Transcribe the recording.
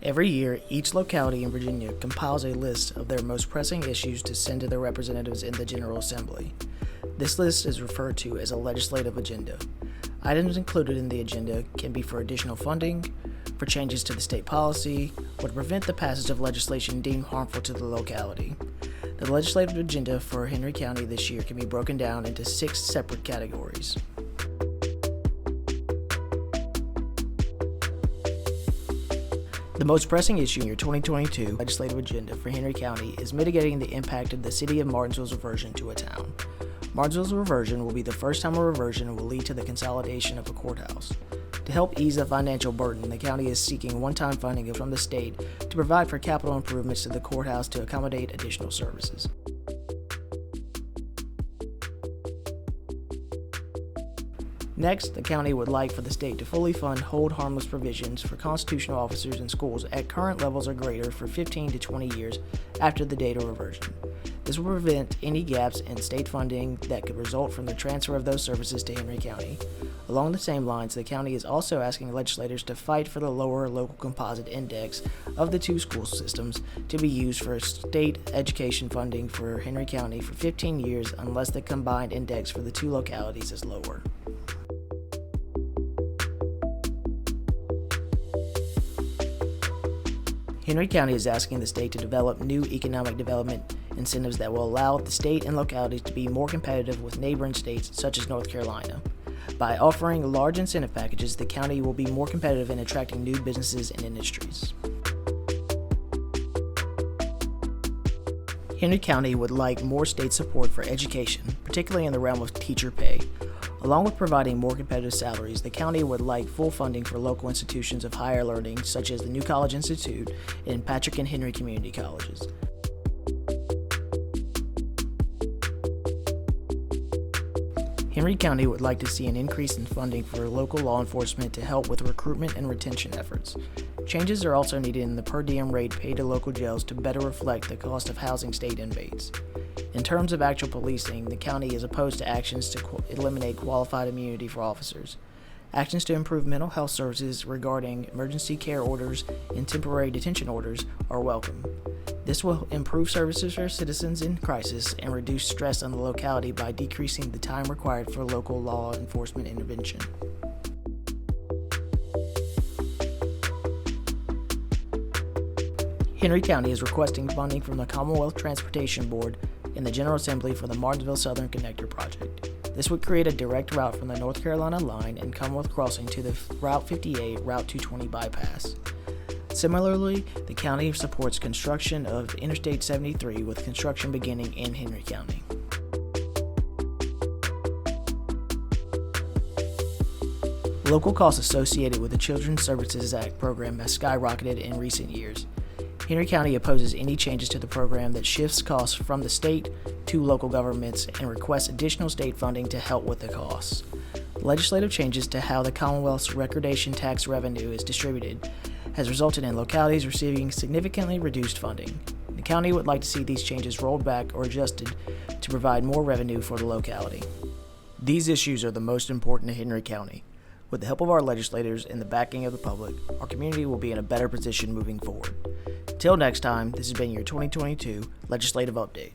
Every year, each locality in Virginia compiles a list of their most pressing issues to send to their representatives in the General Assembly. This list is referred to as a legislative agenda. Items included in the agenda can be for additional funding, for changes to the state policy, or to prevent the passage of legislation deemed harmful to the locality. The legislative agenda for Henry County this year can be broken down into 6 separate categories. The most pressing issue in your 2022 legislative agenda for Henry County is mitigating the impact of the City of Martinsville's reversion to a town. Martinsville's reversion will be the first time a reversion will lead to the consolidation of a courthouse. To help ease the financial burden, the county is seeking one-time funding from the state to provide for capital improvements to the courthouse to accommodate additional services. Next, the county would like for the state to fully fund hold harmless provisions for constitutional officers in schools at current levels or greater for 15 to 20 years after the date of reversion. This will prevent any gaps in state funding that could result from the transfer of those services to Henry County. Along the same lines, the county is also asking legislators to fight for the lower local composite index of the 2 school systems to be used for state education funding for Henry County for 15 years unless the combined index for the 2 localities is lower. Henry County is asking the state to develop new economic development incentives that will allow the state and localities to be more competitive with neighboring states such as North Carolina. By offering large incentive packages, the county will be more competitive in attracting new businesses and industries. Henry County would like more state support for education, particularly in the realm of teacher pay. Along with providing more competitive salaries, the county would like full funding for local institutions of higher learning such as the New College Institute and Patrick and Henry Community Colleges. Henry County would like to see an increase in funding for local law enforcement to help with recruitment and retention efforts. Changes are also needed in the per diem rate paid to local jails to better reflect the cost of housing state inmates. In terms of actual policing, the county is opposed to actions to eliminate qualified immunity for officers. Actions to improve mental health services regarding emergency care orders and temporary detention orders are welcome. This will improve services for citizens in crisis and reduce stress on the locality by decreasing the time required for local law enforcement intervention. Henry County is requesting funding from the Commonwealth Transportation Board in the General Assembly for the Martinsville Southern Connector project. This would create a direct route from the North Carolina line and Commonwealth Crossing to the Route 58, Route 220 bypass. Similarly, the county supports construction of Interstate 73 with construction beginning in Henry County. Local costs associated with the Children's Services Act program has skyrocketed in recent years. Henry County opposes any changes to the program that shifts costs from the state to local governments and requests additional state funding to help with the costs. Legislative changes to how the Commonwealth's recordation tax revenue is distributed has resulted in localities receiving significantly reduced funding. The county would like to see these changes rolled back or adjusted to provide more revenue for the locality. These issues are the most important to Henry County. With the help of our legislators and the backing of the public, our community will be in a better position moving forward. Till next time, this has been your 2022 Legislative Update.